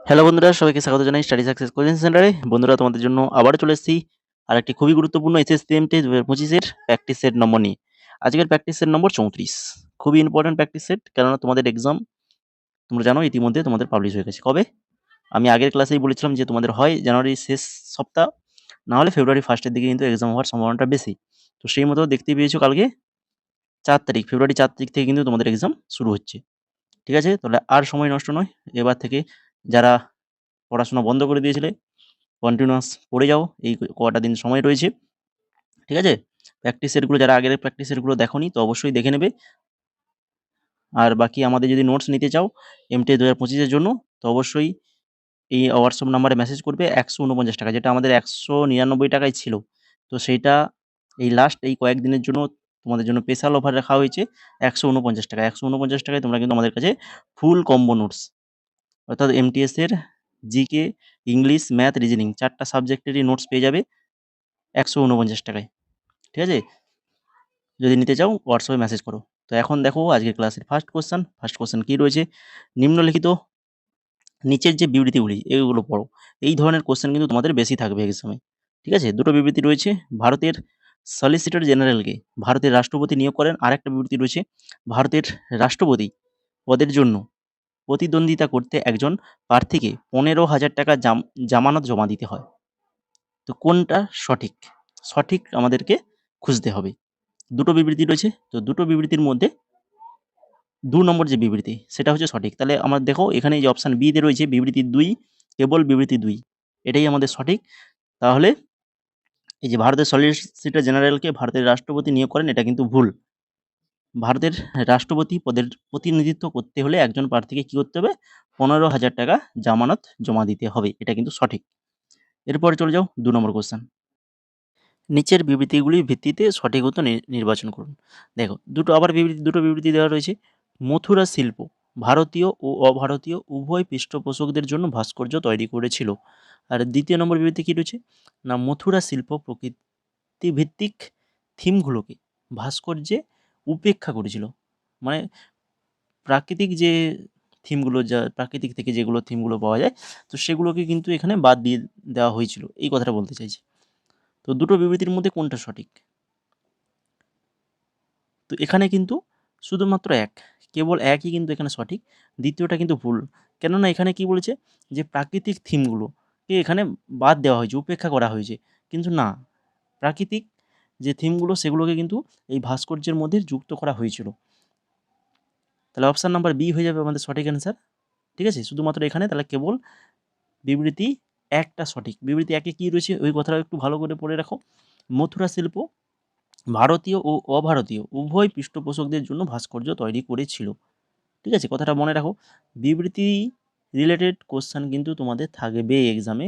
Hello বন্ধুরা, সবাইকে স্বাগত জানাই স্টাডি সাকসেস কোচিং সেন্টারে। বন্ধুরা, তোমাদের জন্য আবারও চলে এসেছি আর একটি খুবই গুরুত্বপূর্ণ এসএসসিএমটি 2025-এর প্র্যাকটিস সেট নম্বর নিয়ে। আজকের প্র্যাকটিস সেট নম্বর 34। খুবই ইম্পর্টেন্ট প্র্যাকটিস সেট, কেননা তোমাদের এক্সাম তোমরা জানো ইতিমধ্যে তোমাদের পাবলিশ হয়ে গেছে। কবে? আমি আগের ক্লাসেই বলেছিলাম যে তোমাদের হয় জানুয়ারির শেষ সপ্তাহ, না হলে ফেব্রুয়ারি ফার্স্টের দিকে কিন্তু এক্সাম হওয়ার সম্ভাবনাটা বেশি। তো সেই মতো দেখতে পেয়েছো কালকে 4 তারিখ, ফেব্রুয়ারি 4 তারিখ থেকে কিন্তু তোমাদের এক্সাম শুরু হচ্ছে। ঠিক আছে? তাহলে আর সময় নষ্ট নয়, এবার থেকে যারা পড়াশোনা বন্ধ করে দিয়েছিলে কন্টিনিউয়াস পড়ে যাও, এই কটা দিন সময় রয়েছে। ঠিক আছে? প্র্যাকটিস সেটগুলো যারা আগের প্র্যাকটিস সেটগুলো দেখোনি তো অবশ্যই দেখে নেবে। আর বাকি আমাদের যদি নোটস নিতে চাও এমটেক 2025-এর জন্য, তো অবশ্যই এই হোয়াটসঅ্যাপ নাম্বারে মেসেজ করবে। 149 টাকা, যেটা আমাদের 199 টাকায় ছিল, তো সেইটা এই লাস্ট এই কয়েকদিনের জন্য তোমাদের জন্য স্পেশাল অফার রাখা হয়েছে 149 টাকা। 149 টাকায় তোমরা কিন্তু আমাদের কাছে ফুল কম্বো নোটস, অর্থাৎ এমটিএস এর জিকে, ইংলিশ, ম্যাথ, রিজনিং 4টা সাবজেক্টেরই নোটস পেয়ে যাবে 149 টাকায়। ঠিক আছে? যদি নিতে চাও হোয়াটসঅ্যাপে মেসেজ করো। তো এখন দেখো আজকের ক্লাসের ফার্স্ট কোশ্চেন কি রয়েছে। নিম্নলিখিত নিচের যে বিবৃতিগুলি এগুলো পড়ো। এই ধরনের কোশ্চেন কিন্তু তোমাদের বেশি থাকবে এক্সামে। ঠিক আছে? দুটো বিবৃতি রয়েছে। ভারতের সলিসিটর জেনারেলকে ভারতের রাষ্ট্রপতি নিয়োগ করেন। আরেকটা বিবৃতি রয়েছে, ভারতের রাষ্ট্রপতি পদের জন্য প্রতিদ্বন্দ্বিতা করতে একজন প্রার্থীকে 15,000 টাকা জামানত জমা দিতে হয়। তো কোনটা সঠিক? সঠিক আমাদেরকে খুঁজতে হবে। দুটো বিবৃতি রয়েছে, তো দুটো বিবৃতির মধ্যে ২ নম্বর যে বিবৃতি সেটা হচ্ছে সঠিক। তাহলে আমার দেখো এখানে যে অপশন বি তে রয়েছে বিবৃতি ২, কেবল বিবৃতি ২, এটাই আমাদের সঠিক। তাহলে এই যে ভারতের সলিসিটর জেনারেলকে ভারতের রাষ্ট্রপতি নিয়োগ করেন, এটা কিন্তু ভুল। ভারতের রাষ্ট্রপতি পদের প্রতিনিধিত্ব করতে হলে একজন প্রার্থীকে কি করতে হবে? 15,000 টাকা জামানত জমা দিতে হবে, এটা কিন্তু সঠিক। এরপরে চলে যাও ২ নম্বর কোশ্চেন। নিচের বিবৃতিগুলির ভিত্তিতে সঠিক উত্তর নির্বাচন করুন। দেখো দুটো বিবৃতি দেওয়া রয়েছে। মথুরা শিল্প ভারতীয় ও অভারতীয় উভয় পৃষ্ঠপোষকদের জন্য ভাস্কর্য তৈরি করেছিল। আর দ্বিতীয় নম্বর বিবৃতি কী রয়েছে না, মথুরা শিল্প প্রকৃতিভিত্তিক থিমগুলোকে ভাস্কর্যে উপেক্ষা করেছিল। মানে প্রাকৃতিক যে থিমগুলো, যা প্রাকৃতিক থেকে যেগুলো থিমগুলো পাওয়া যায়, তো সেগুলোকে কিন্তু এখানে বাদ দিয়ে দেওয়া হয়েছিল, এই কথাটা বলতে চাইছি। তো দুটো বিবৃতির মধ্যে কোনটা সঠিক? তো এখানে কিন্তু শুধুমাত্র কেবল একই কিন্তু এখানে সঠিক, দ্বিতীয়টা কিন্তু ভুল। কেননা এখানে কি বলেছে যে প্রাকৃতিক থিমগুলোকে এখানে বাদ দেওয়া হয়েছে, উপেক্ষা করা হয়েছে। কিন্তু না, প্রাকৃতিক যে থিমগুলো সেগুলোকে কিন্তু এই ভাস্কর্যের মধ্যে যুক্ত করা হয়েছিল। তাহলে অপশান নাম্বার বি হয়ে যাবে আমাদের সঠিক অ্যান্সার। ঠিক আছে? শুধুমাত্র এখানে তাহলে কেবল বিবৃতি একটা সঠিক। বিবৃতি একে কী রয়েছে ওই কথাটা একটু ভালো করে পড়ে রাখো। মথুরা শিল্প ভারতীয় ও অভারতীয় উভয় পৃষ্ঠপোষকদের জন্য ভাস্কর্য তৈরি করেছিল। ঠিক আছে? কথাটা মনে রাখো। বিবৃতি রিলেটেড কোশ্চেন কিন্তু তোমাদের থাকবে এক্সামে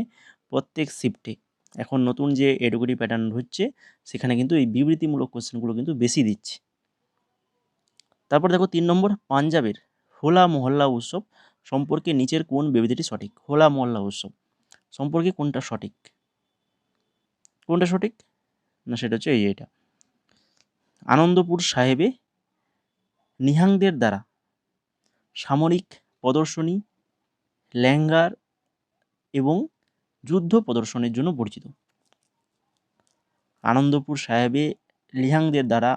প্রত্যেক শিফটে। এখন নতুন যে এডুকেটিভ প্যাটার্ন হচ্ছে সেখানে কিন্তু এই বিবৃতিমূলক কোশ্চেনগুলো কিন্তু বেশি দিচ্ছে। তারপর দেখো ৩ নম্বর, পাঞ্জাবের হোলা মহল্লা উৎসব সম্পর্কে নিচের কোন বিবৃতিটি সঠিক? হোলা মহল্লা উৎসব সম্পর্কে কোনটা সঠিক? কোনটা সঠিক? না, সেটা হচ্ছে এটা। আনন্দপুর সাহেবে নিহাংদের দ্বারা সামরিক প্রদর্শনী, ল্যাঙ্গার এবং যুদ্ধ প্রদর্শনের জন্য পরিচিত। আনন্দপুর সাহেবে লিহাংদের দ্বারা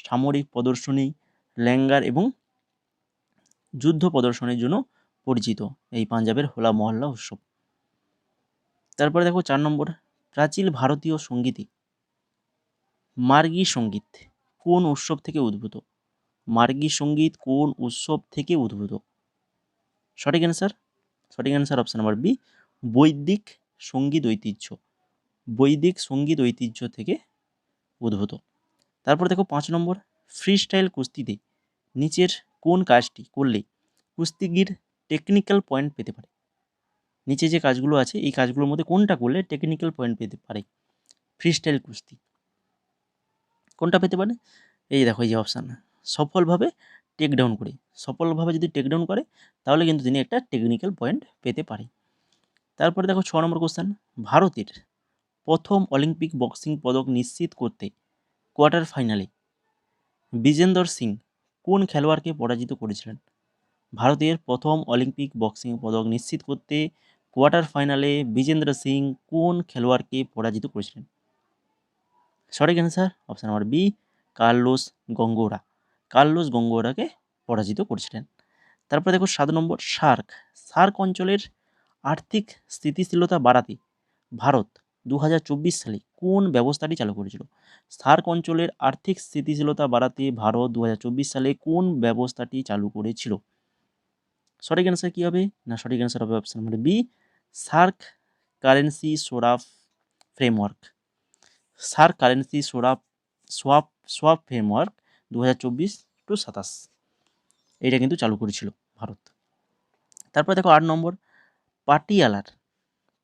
সামরিক প্রদর্শনী, ল্যাঙ্গার এবং যুদ্ধ প্রদর্শনের জন্য পরিচিত এই পাঞ্জাবের হোলা মহল্লা উৎসব। তারপরে দেখো ৪ নম্বর, প্রাচীন ভারতীয় সঙ্গীতে মার্গী সঙ্গীত কোন উৎসব থেকে উদ্ভূত? মার্গী সঙ্গীত কোন উৎসব থেকে উদ্ভূত? সঠিক অ্যান্সার অপশন নাম্বার বি, বৈদিক সঙ্গীত ঐতিহ্য। বৈদিক সঙ্গীত ঐতিহ্য থেকে উদ্ভূত। তারপর দেখো ৫ নম্বর, ফ্রি স্টাইল কুস্তিতে নিচের কোন কাজটি করলে কুস্তিগির টেকনিক্যাল পয়েন্ট পেতে পারে? নিচে যে কাজগুলো আছে এই কাজগুলোর মধ্যে কোনটা করলে টেকনিক্যাল পয়েন্ট পেতে পারে ফ্রি স্টাইল কুস্তি? কোনটা পেতে পারে? এই দেখো এই যে অপশান, সফলভাবে টেকডাউন করে। সফলভাবে যদি টেকডাউন করে তাহলে কিন্তু তিনি একটা টেকনিক্যাল পয়েন্ট পেতে পারে। তারপরে দেখো ৬ নম্বর কোশ্চেন, ভারতের প্রথম অলিম্পিক বক্সিং পদক নিশ্চিত করতে কোয়ার্টার ফাইনালে বিজেন্দর সিং কোন খেলোয়াড়কে পরাজিত করেছিলেন? ভারতের প্রথম অলিম্পিক বক্সিং পদক নিশ্চিত করতে কোয়ার্টার ফাইনালে বিজেন্দ্র সিং কোন খেলোয়াড়কে পরাজিত করেছিলেন? সঠিক answer option number B, Carlos Gongora. Carlos গঙ্গোরাকে পরাজিত করেছিলেন। তারপরে দেখো 7 নম্বর, সার্ক। সার্ক অঞ্চলের আর্থিক স্থিতিশীলতা বাড়াতে ভারত 2024 সালে কোন ব্যবস্থাটি চালু করেছিল? সার্ক অঞ্চলের আর্থিক স্থিতিশীলতা বাড়াতে ভারত 2024 সালে কোন ব্যবস্থাটি চালু করেছিল? সঠিক অ্যান্সার কী হবে? না, সঠিক অ্যান্সার হবে option number B, SAARC currency swap framework. SAARC currency swap swap framework 2024-27 এইটা কিন্তু চালু করেছিল ভারত। তারপর দেখো 8 নম্বর,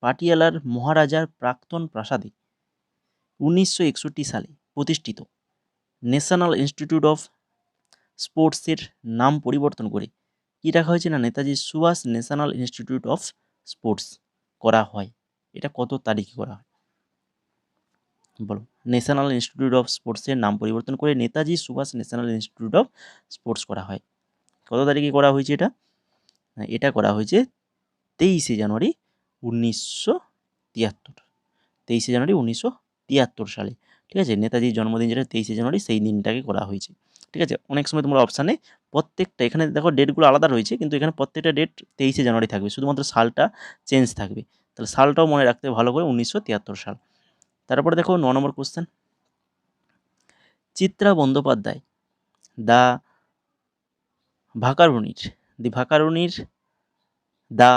পাটিয়ালার মহারাজার প্রাক্তন প্রাসাদে 1961 সালে প্রতিষ্ঠিত ন্যাশনাল ইনস্টিটিউট অফ স্পোর্টসের নাম পরিবর্তন করে কী রাখা হয়েছে? না, Netaji Subhas national institute of sports করা হয়। এটা কত তারিখে করা হয় বলো? ন্যাশনাল ইনস্টিটিউট অফ স্পোর্টসের নাম পরিবর্তন করে Netaji Subhas national institute of sports করা হয়। কত তারিখে করা হয়েছে এটা? এটা করা হয়েছে 23শে জানুয়ারি 1973। 23শে জানুয়ারি 1973 সালে। ঠিক আছে, নেতাজির জন্মদিন যেটা 23শে জানুয়ারি, সেই দিনটাকে করা হয়েছে। ঠিক আছে, অনেক সময় তোমরা অপশানে প্রত্যেকটা, এখানে দেখো ডেটগুলো আলাদা রয়েছে, কিন্তু এখানে প্রত্যেকটা ডেট 23শে জানুয়ারি থাকবে, শুধুমাত্র সালটা চেঞ্জ থাকবে। তাহলে সালটাও মনে রাখতে ভালো করে, 1973 সাল। তারপরে দেখো 9 number question, Chitra Bandyopadhyay the ভাকারুনির দ্য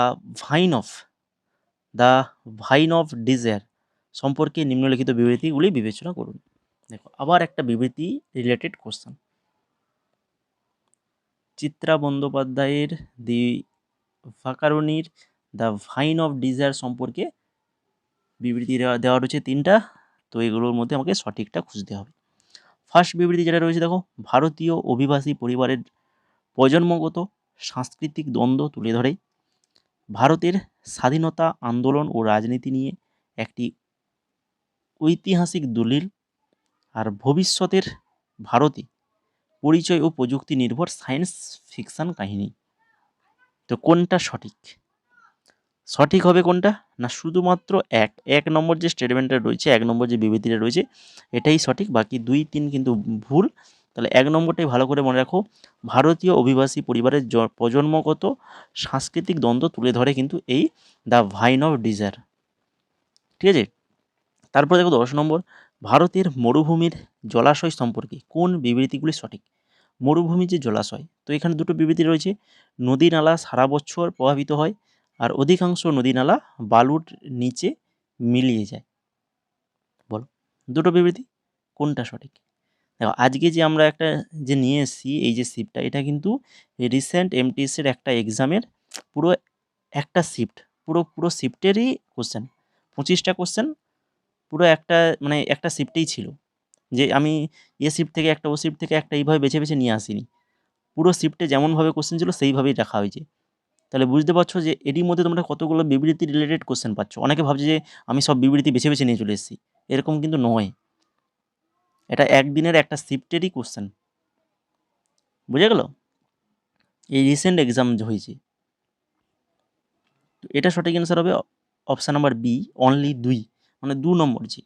ভাইন অফ ডিজায়ার সম্পর্কে নিম্নলিখিত বিবৃতিগুলি বিবেচনা করুন। দেখো আবার একটা বিবৃতি রিলেটেড কোশ্চেন। চিত্রা বন্দ্যোপাধ্যায়ের দি ভাকারুনির দ্য ভাইন অফ ডিজায়ার সম্পর্কে বিবৃতি দেওয়া রয়েছে 3টা। তো এগুলোর মধ্যে আমাকে সঠিকটা খুঁজতে হবে। ফার্স্ট বিবৃতি যেটা রয়েছে, দেখো, ভারতীয় অভিবাসী পরিবারের প্রজন্মগত সাংস্কৃতিক দ্বন্দ্ব তুলে ধরে ভারতের স্বাধীনতা আন্দোলন ও রাজনীতি নিয়ে একটি ঐতিহাসিক দলিল আর ভবিষ্যতের ভারতে পরিচয় ও প্রযুক্তি নির্ভর সায়েন্স ফিকশন কাহিনী। তো কোনটা সঠিক? সঠিক হবে কোনটা? না, শুধুমাত্র এক নম্বর যে স্টেটমেন্টটা রয়েছে, 1 নম্বর যে বিবৃতিটা রয়েছে, এটাই সঠিক, বাকি 2, 3 কিন্তু ভুল। তাহলে 1 নম্বরটাই ভালো করে মনে রাখো, ভারতীয় অভিবাসী পরিবারের প্রজন্মগত সাংস্কৃতিক দ্বন্দ্ব তুলে ধরে কিন্তু এই দ্য ভাইন অফ ডিজায়ার। ঠিক আছে, তারপর দেখো 10 নম্বর, ভারতের মরুভূমির জলাশয় সম্পর্কে কোন বিবৃতিগুলি সঠিক? মরুভূমির যে জলাশয়, তো এখানে দুটো বিবৃতি রয়েছে, নদী নালা সারা বছর প্রভাবিত হয় আর অধিকাংশ নদী নালা বালুর নিচে মিলিয়ে যায়। বলো দুটো বিবৃতি কোনটা সঠিক? দেখো আজকে যে আমরা একটা যে নিয়ে এসেছি, এই যে শিফটটা, এটা কিন্তু রিসেন্ট এমটিএসের একটা এক্সামের পুরো একটা শিফট, পুরো শিফটেরই কোশ্চেন, 25টা কোশ্চেন পুরো একটা, মানে একটা শিফটেই ছিল। যে আমি এ শিফট থেকে একটা, ও শিফট থেকে একটা, এইভাবে বেছে বেছে নিয়ে আসিনি। পুরো শিফটে যেমনভাবে কোশ্চেন ছিল সেইভাবেই রাখা হয়েছে। তাহলে বুঝতে পারছো যে এরই মধ্যে তোমরা কতগুলো বিবৃতি রিলেটেড কোশ্চেন পাচ্ছ। অনেকে ভাবছে যে আমি সব বিবৃতি বেছে বেছে নিয়ে চলে এসেছি, এরকম কিন্তু নয়। এটা একদিনের একটা শিফটেরই কোশ্চেন। বুঝে গেল? এই রিসেন্ট এক্সাম হয়েছে। তো এটা সঠিক অ্যান্সার হবে অপশান নাম্বার বি, অনলি 2, মানে 2 নম্বর যে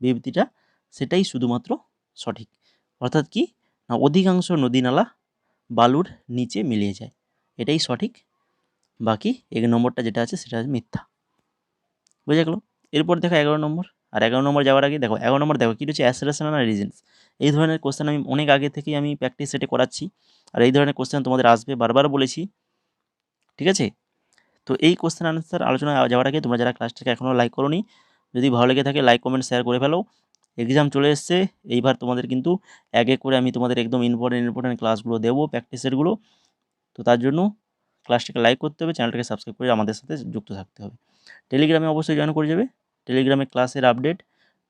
বিবৃতিটা, সেটাই শুধুমাত্র সঠিক। অর্থাৎ কি না, অধিকাংশ নদী নালা বালুর নিচে মিলিয়ে যায়, এটাই সঠিক। বাকি 1 নম্বরটা যেটা আছে সেটা মিথ্যা। বুঝে গেল? এরপর দেখো 11 নম্বর। আর 11 নম্বর যাওয়ার আগে দেখো 11 নম্বর, দেখো কী রয়েছে, অ্যাসেরেশন আর রিজেন্স। এই ধরনের কোশ্চেন আমি অনেক আগে থেকেই আমি প্র্যাকটিস সেটে করাচ্ছি, আর এই ধরনের কোশ্চেন তোমাদের আসবে, বারবার বলেছি। ঠিক আছে, তো এই কোশ্চেন আনসার আলোচনা যাওয়ার আগে তোমরা যারা ক্লাসটাকে এখনও লাইক করোনি, যদি ভালো লেগে থাকে লাইক কমেন্ট শেয়ার করে ফেলো। এক্সাম চলে এসছে, এইবার তোমাদের কিন্তু এক এক করে আমি তোমাদের একদম ইম্পর্টেন্ট ক্লাসগুলো দেবো, প্র্যাকটিস সেটগুলো। তো তার জন্য ক্লাসটাকে লাইক করতে হবে, চ্যানেলটাকে সাবস্ক্রাইব করে আমাদের সাথে যুক্ত থাকতে হবে। টেলিগ্রামে অবশ্যই জয়েন করে যাবে। টেলিগ্রামে ক্লাসের আপডেট,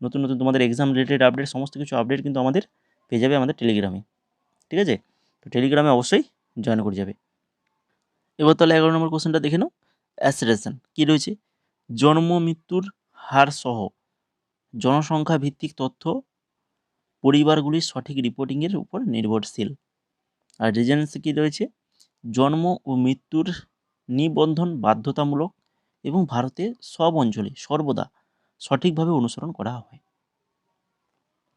নতুন নতুন তোমাদের এক্সাম রিলেটেড আপডেট, সমস্ত কিছু আপডেট কিন্তু আমাদের পেয়ে যাবে আমাদের টেলিগ্রামে। ঠিক আছে, তো টেলিগ্রামে অবশ্যই জয়েন করে যাবে। এবার তাহলে 11 নম্বর কোশ্চেনটা দেখে নাও। অ্যাসেরেশন কী রয়েছে, জন্ম মৃত্যুর হার সহ জনসংখ্যা ভিত্তিক তথ্য পরিবারগুলির সঠিক রিপোর্টিংয়ের উপর নির্ভরশীল। আর রিজেন্স কী রয়েছে, জন্ম ও মৃত্যুর নিবন্ধন বাধ্যতামূলক এবং ভারতের সব অঞ্চলে সর্বদা সঠিকভাবে অনুসরণ করা হয়।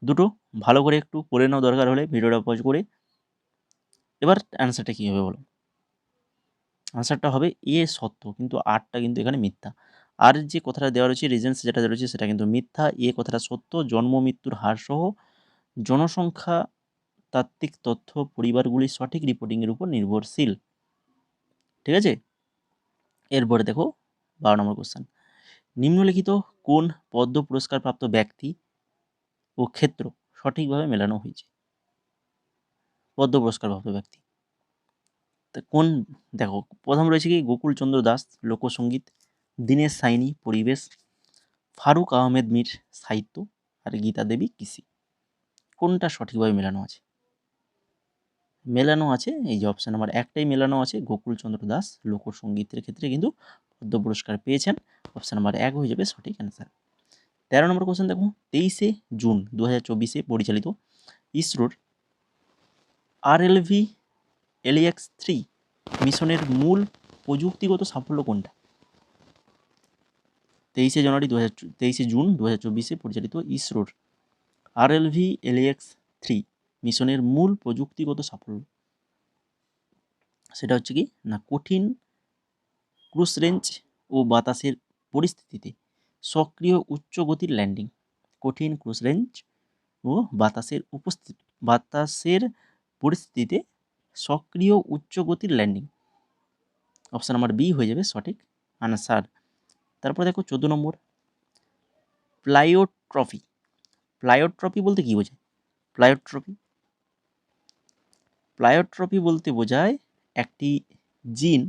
দুটো ভালো করে একটু পড়ে নাও দরকার হলে ভিডিওটা পজ করে। এবার অ্যান্সারটা কী হবে বলো? আনসারটা হবে এ সত্য, কিন্তু আরটা কিন্তু এখানে মিথ্যা। আর যে কথাটা দেওয়া রয়েছে রিজেন্স যেটা দেওয়া রয়েছে সেটা কিন্তু মিথ্যা। এ কথাটা সত্য। জন্ম মৃত্যুর হার সহ জনসংখ্যা তাত্ত্বিক তথ্য পরিবারগুলির সঠিক রিপোর্টিংয়ের উপর নির্ভরশীল। ঠিক আছে, এরপরে দেখো 12 নম্বর কোশ্চেন। নিম্নলিখিত কোন পদ্ম পুরস্কার প্রাপ্ত ব্যক্তি ও ক্ষেত্র সঠিকভাবে মেলানো হয়েছে? পদ্ম পুরস্কার প্রাপ্ত ব্যক্তি কোন? দেখো প্রথম রয়েছে কি গোকুলচন্দ্র দাস লোকসঙ্গীত, দীনেশ সাইনি পরিবেশ, ফারুক আহমেদ মীর সাহিত্য, আর গীতা দেবী কৃষি। কোনটা সঠিকভাবে মেলানো আছে? মেলানো আছে এই যে অপশান নাম্বার একটাই মেলানো আছে, গোকুলচন্দ্র দাস লোকসঙ্গীতের ক্ষেত্রে কিন্তু পদ্ম পুরস্কার পেয়েছেন। অপশান নাম্বার 1 হয়ে যাবে সঠিক অ্যান্সার। 13 নম্বর কোশ্চেন দেখো, 23শে জুন 2024 পরিচালিত ইসরোর RLV LEX-3 মিশনের মূল প্রযুক্তিগত সাফল্য কোনটা? 23শে জুন 2024 পরিচালিত ইসরোর RLV LEX-3 মিশনের মূল প্রযুক্তিগত সাফল্য সেটা হচ্ছে কি না কঠিন ক্রুজ রেঞ্জ ও বাতাসের পরিস্থিতিতে সক্রিয় উচ্চ গতির ল্যান্ডিং। কঠিন ক্রুজ রেঞ্জ ও বাতাসের পরিস্থিতিতে সক্রিয় উচ্চ গতির ল্যান্ডিং। অপশান নাম্বার বি হয়ে যাবে সঠিক আনসার। তারপর দেখো 14 নম্বর, প্লাইওট্রপি। প্লাইওট্রপি বলতে কি বোঝায়? প্লাইওট্রপি বলতে বোঝায় একটি জিন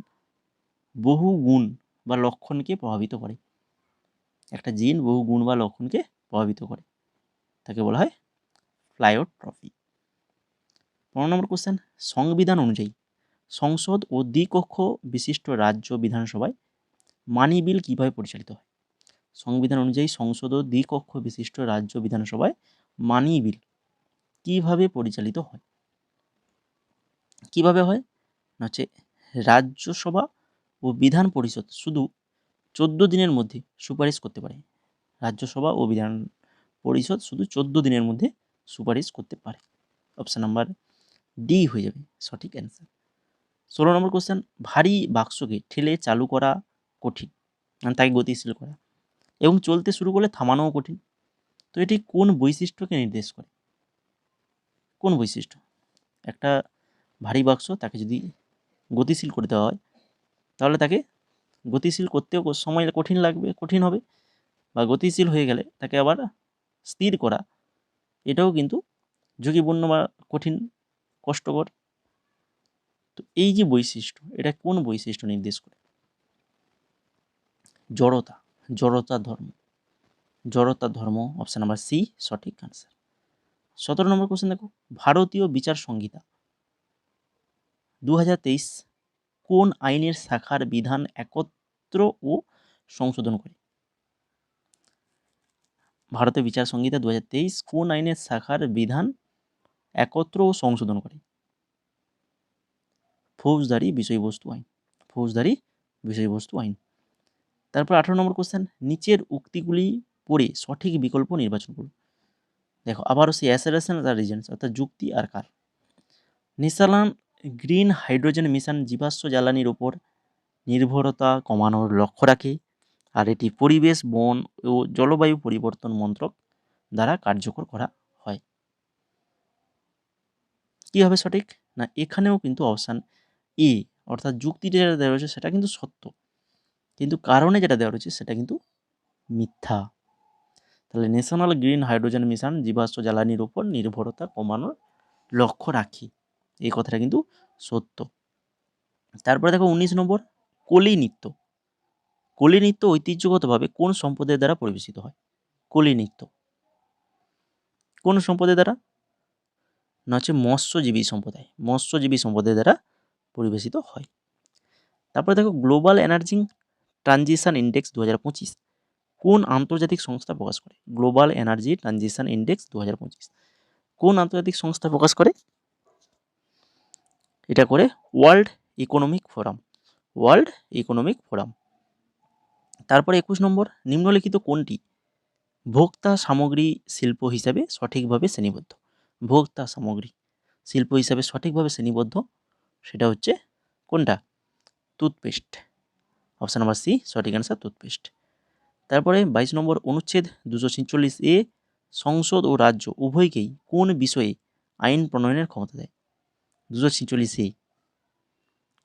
বহু গুণ বা লক্ষণকে প্রভাবিত করে। একটা জিন বহু গুণ বা লক্ষণকে প্রভাবিত করে, তাকে বলা হয় প্লাইওট্রপি। 15 নম্বর কোশ্চেন, সংবিধান অনুযায়ী সংসদ ও দ্বিকক্ষ বিশিষ্ট রাজ্য বিধানসভায় মানি বিল কীভাবে পরিচালিত হয়? সংবিধান অনুযায়ী সংসদ ও দ্বিকক্ষ বিশিষ্ট রাজ্য বিধানসভায় মানি বিল কীভাবে পরিচালিত হয়? কিভাবে হয় না হচ্ছে রাজ্যসভা ও বিধান পরিষদ শুধু 14 দিনের মধ্যে সুপারিশ করতে পারে। রাজ্যসভা ও বিধান পরিষদ শুধু 14 দিনের মধ্যে সুপারিশ করতে পারে। অপশান নাম্বার ডি হয়ে যাবে সঠিক অ্যান্সার। 16 নম্বর কোশ্চেন, ভারী বাক্সকে ঠেলে চালু করা কঠিন, মানে তাকে গতিশীল করা, এবং চলতে শুরু করলে থামানোও কঠিন। তো এটি কোন বৈশিষ্ট্যকে নির্দেশ করে? কোন বৈশিষ্ট্য? একটা ভারী বাক্স তাকে যদি গতিশীল করে দেওয়া হয় তাহলে তাকে গতিশীল করতেও সময় কঠিন হবে, বা গতিশীল হয়ে গেলে তাকে আবার স্থির করা এটাও কিন্তু ঝুঁকিপূর্ণ বা কঠিন কষ্টকর। তো এই যে বৈশিষ্ট্য, এটা কোন বৈশিষ্ট্য নির্দেশ করে? জড়তা ধর্ম অপশান নাম্বার সি সঠিক আনসার। 17 নম্বর কোশ্চেন দেখো, ভারতীয় বিচার সংহিতা 2023 কোন আইনের শাখার বিধান একত্র ও সংশোধন করে? ভারতীয় বিচার সংহিতা 2023 কোন আইনের শাখার বিধান একত্র ও সংশোধন করে? ফৌজদারি বিষয়বস্তু আইন। তারপর 18 নম্বর কোশ্চেন, নিচের উক্তিগুলি পড়ে সঠিক বিকল্প নির্বাচন করুন। দেখো আবারও সেই অ্যাসারেশন আর রিজেন্স অর্থাৎ যুক্তি আর কার। ন্যাশনাল গ্রিন হাইড্রোজেন মিশন জীবাশ্ম জ্বালানির উপর নির্ভরতা কমানোর লক্ষ্য রাখে, আর এটি পরিবেশ, বন ও জলবায়ু পরিবর্তন মন্ত্রক দ্বারা কার্যকর করা হয়। কী হবে সঠিক? না এখানেও কিন্তু অপশান এ অর্থাৎ যুক্তিটা যেটা দেওয়া রয়েছে সেটা কিন্তু সত্য, কিন্তু কারণে যেটা দেওয়া রয়েছে সেটা কিন্তু মিথ্যা। তাহলে ন্যাশনাল গ্রিন হাইড্রোজেন মিশন জীবাশ্ম জ্বালানির উপর নির্ভরতা কমানোর লক্ষ্য রাখে, এই কথাটা কিন্তু সত্য। তারপরে দেখো 19 নম্বর, কলি নৃত্য ঐতিহ্যগতভাবে কোন সম্প্রদায়ের দ্বারা পরিবেশিত হয়? কলি নৃত্য কোন সম্প্রদায়ের দ্বারা? না হচ্ছে মৎস্যজীবী সম্প্রদায়ের দ্বারা পরিবেশিত হয়। তারপরে দেখো গ্লোবাল এনার্জি ট্রানজিশন ইন্ডেক্স 2025 কোন আন্তর্জাতিক সংস্থা প্রকাশ করে? গ্লোবাল এনার্জি ট্রানজিশন ইন্ডেক্স 2025 কোন আন্তর্জাতিক সংস্থা প্রকাশ করে? এটা করে world economic forum, world economic forum. তারপরে 21 নম্বর, নিম্নলিখিত কোনটি ভোক্তা সামগ্রী শিল্প হিসাবে সঠিকভাবে শ্রেণীবদ্ধ? ভোক্তা সামগ্রী শিল্প হিসাবে সঠিকভাবে শ্রেণীবদ্ধ, সেটা হচ্ছে কোনটা? টুথপেস্ট। অপশান নাম্বার সি সঠিক অ্যান্সার, টুথপেস্ট। তারপরে 22 নম্বর, অনুচ্ছেদ 246A সংসদ ও রাজ্য উভয়কেই কোন বিষয়ে আইন প্রণয়নের ক্ষমতা দেয়? 246A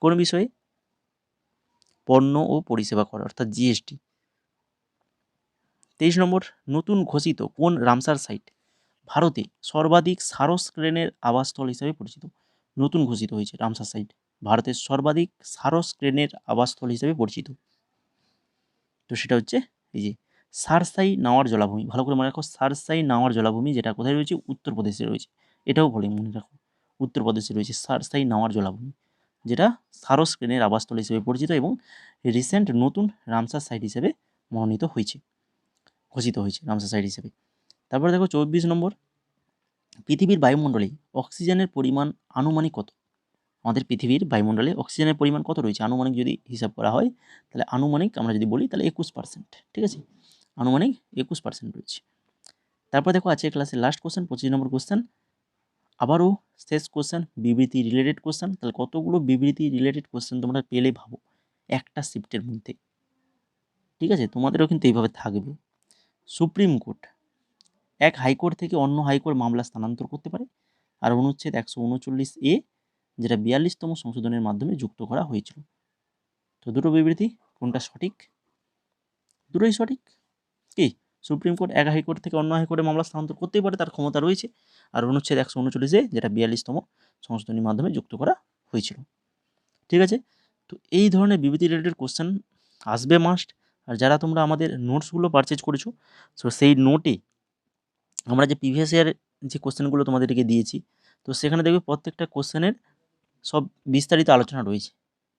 কোন বিষয়ে? পণ্য ও পরিষেবা কর, অর্থাৎ জিএসটি। 23 নম্বর, নতুন ঘোষিত কোন রামসার সাইট ভারতে সর্বাধিক সারস ক্রেনের আবাসস্থল হিসেবে পরিচিত? নতুন ঘোষিত হয়েছে রামসার সাইট ভারতের সর্বাধিক সারস ক্রেনের আবাসস্থল হিসেবে পরিচিত। তো সেটা হচ্ছে এই যে সারসাই নাওয়ার জলাভূমি, ভালো করে মনে রাখো, সারসাই নাওয়ার জলাভূমি, যেটা কোথায় রয়েছে? উত্তরপ্রদেশে রয়েছে। এটাও বলে মনে রাখো, উত্তরপ্রদেশে রয়েছে সারসাই নাওয়ার জলাভূমি, যেটা সারস ক্রেনের আবাসস্থল হিসেবে পরিচিত এবং রিসেন্ট নতুন রামসার সাইট হিসেবে মনোনীত হয়েছে, ঘোষিত হয়েছে রামসার সাইট হিসেবে। তারপরে দেখো 24 নম্বর, পৃথিবীর বায়ুমণ্ডলে অক্সিজেনের পরিমাণ আনুমানিক কত? আমাদের পৃথিবীর বায়ুমণ্ডলে অক্সিজেনের পরিমাণ কত রয়েছে আনুমানিক যদি হিসাব করা হয়, তাহলে আনুমানিক আমরা যদি বলি তাহলে 21%, ঠিক আছে, আনুমানিক 21% রয়েছে। তারপর দেখো আজকের ক্লাসের লাস্ট কোশ্চেন, 25 নম্বর কোশ্চেন, আবারও শেষ কোশ্চেন, বিবৃতি রিলেটেড কোশ্চেন। তাহলে কতগুলো বিবৃতি রিলেটেড কোশ্চেন তোমরা পেলে ভাবো একটা শিফটের মধ্যে, ঠিক আছে, তোমাদেরও কিন্তু এইভাবে থাকবে। সুপ্রিম কোর্ট এক হাইকোর্ট থেকে অন্য হাইকোর্ট মামলা স্থানান্তর করতে পারে, আর অনুচ্ছেদ 139A যেটা 42তম সংশোধনের মাধ্যমে যুক্ত করা হয়েছিল। তো দুটো বিবৃতি, কোনটা সঠিক? দুটোই সঠিক। কি, সুপ্রিম কোর্ট এক হাইকোর্ট থেকে অন্য হাইকোর্টে মামলা স্থানান্তর করতেই পারে, তার ক্ষমতা রয়েছে, আর অনুচ্ছেদ 139A যেটা 42তম সংশোধনীর মাধ্যমে যুক্ত করা হয়েছিল। ঠিক আছে, তো এই ধরনের বিবৃতি রিলেটেড কোশ্চেন আসবে মাস্ট। আর যারা তোমরা আমাদের নোটসগুলো পারচেজ করেছো, সো সেই নোটে আমরা যে প্রিভিয়াস ইয়ার যে কোশ্চেনগুলো তোমাদেরকে দিয়েছি, তো সেখানে দেখবে প্রত্যেকটা কোশ্চেনের সব বিস্তারিত আলোচনা রয়েছে।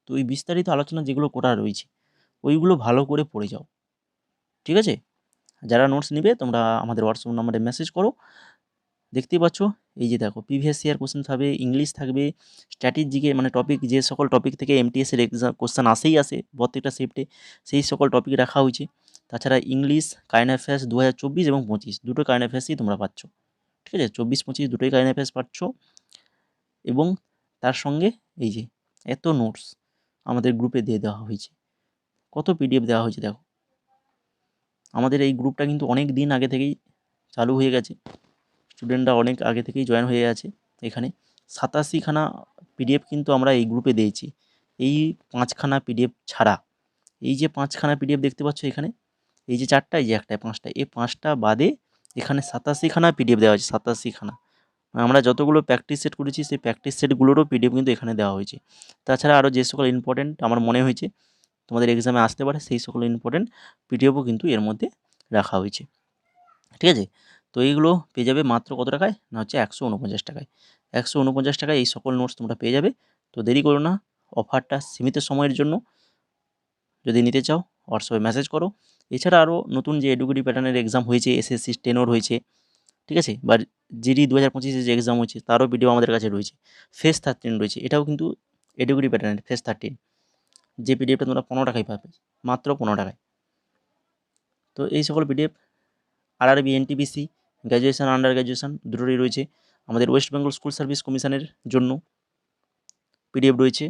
তো ওই বিস্তারিত আলোচনা যেগুলো করা রয়েছে ওইগুলো ভালো করে পড়ে যাও, ঠিক আছে। যারা নোটস নিবে তোমরা আমাদের হোয়াটসঅ্যাপ নাম্বারে মেসেজ করো। দেখতেই পাচ্ছ এই যে দেখো প্রিভিয়াস ইয়ার কোশ্চেন থাকবে, ইংলিশ থাকবে, স্ট্র্যাটেজিকে মানে টপিক, যে সকল টপিক থেকে এমটিএসের এক্সাম কোশ্চেন আসেই আসে প্রত্যেকটা শিফটে, সেই সকল টপিক রাখা হয়েছে। তাছাড়া ইংলিশ, কারেন্ট অ্যাফেয়ার্স 2024 এবং 25 দুটো কারেন্ট অ্যাফেয়ার্সই তোমরা পাচ্ছ, ঠিক আছে, 24-25 দুটোই কারেন্ট অ্যাফেয়ার্স পাচ্ছ। এবং তার সঙ্গে এই যে এত নোটস আমাদের গ্রুপে দিয়ে দেওয়া হয়েছে, কত পিডিএফ দেওয়া হয়েছে দেখো। আমাদের এই গ্রুপটা কিন্তু অনেক দিন আগে থেকেই চালু হয়ে গেছে, স্টুডেন্টরা অনেক আগে থেকেই জয়েন হয়ে আছে। এখানে 87খানা পিডিএফ কিন্তু আমরা এই গ্রুপে দিয়েছি। এই 5খানা পিডিএফ ছাড়া, এই যে 5খানা পিডিএফ দেখতে পাচ্ছ এখানে, এই যে 4টা, এই যে 1টা, 5টা, এই 5টা বাদে এখানে 87খানা পিডিএফ দেওয়া হয়েছে, 87খানা। আমরা যতগুলো প্র্যাকটিস সেট করেছি সেই প্র্যাকটিস সেটগুলোরও পিডিএফ কিন্তু এখানে দেওয়া হয়েছে। তাছাড়া আরও যে সকল ইম্পর্টেন্ট আমার মনে হয়েছে তোমাদের এক্সামে আসতে পারে, সেই সকল ইম্পর্টেন্ট পিডিএফও কিন্তু এর মধ্যে রাখা হয়েছে, ঠিক আছে। তো এইগুলো পেয়ে যাবে মাত্র কত টাকায়? না হচ্ছে 149 টাকায়। 149 টাকায় এই সকল নোটস তোমরা পেয়ে যাবে। তো দেরি করো না, অফারটা সীমিত সময়ের জন্য। যদি নিতে চাও হোয়াটসঅ্যাপে মেসেজ করো। এছাড়া আরও নতুন যে এডুকেটিভ প্যাটার্নের এক্সাম হয়েছে, এসএসসি স্টেনোর হয়েছে, ঠিক আছে, বা জিডি 2025 যে এক্সাম হয়েছে তারও ভিডিও আমাদের কাছে রয়েছে। ফেজ 13 রয়েছে, এটাও কিন্তু এডুকেটিভ প্যাটার্নের ফেজ 13, যে পিডিএফটা তোমরা 15 টাকায় পাবে, মাত্র 15 টাকায়। তো এই সকল PDF RRB, NTPC, graduation, under graduation দুটোরই রয়েছে। আমাদের ওয়েস্ট বেঙ্গল স্কুল সার্ভিস কমিশনের জন্য পিডিএফ রয়েছে,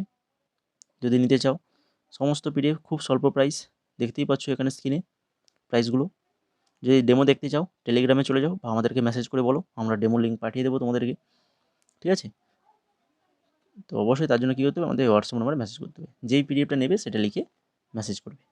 যদি নিতে চাও। সমস্ত পিডিএফ খুব স্বল্প প্রাইস, দেখতেই পাচ্ছ এখানে স্ক্রিনে প্রাইসগুলো। যদি ডেমো দেখতে চাও টেলিগ্রামে চলে যাও বা আমাদেরকে মেসেজ করে বলো, আমরা ডেমো লিঙ্ক পাঠিয়ে দেবো তোমাদেরকে, ঠিক আছে। তো অবশ্যই তার জন্য কী করতে হবে, আমাদের হোয়াটসঅ্যাপ নাম্বারে মেসেজ করতে হবে, যেই পিডিএফটা নেবে সেটা লিখে মেসেজ করবে।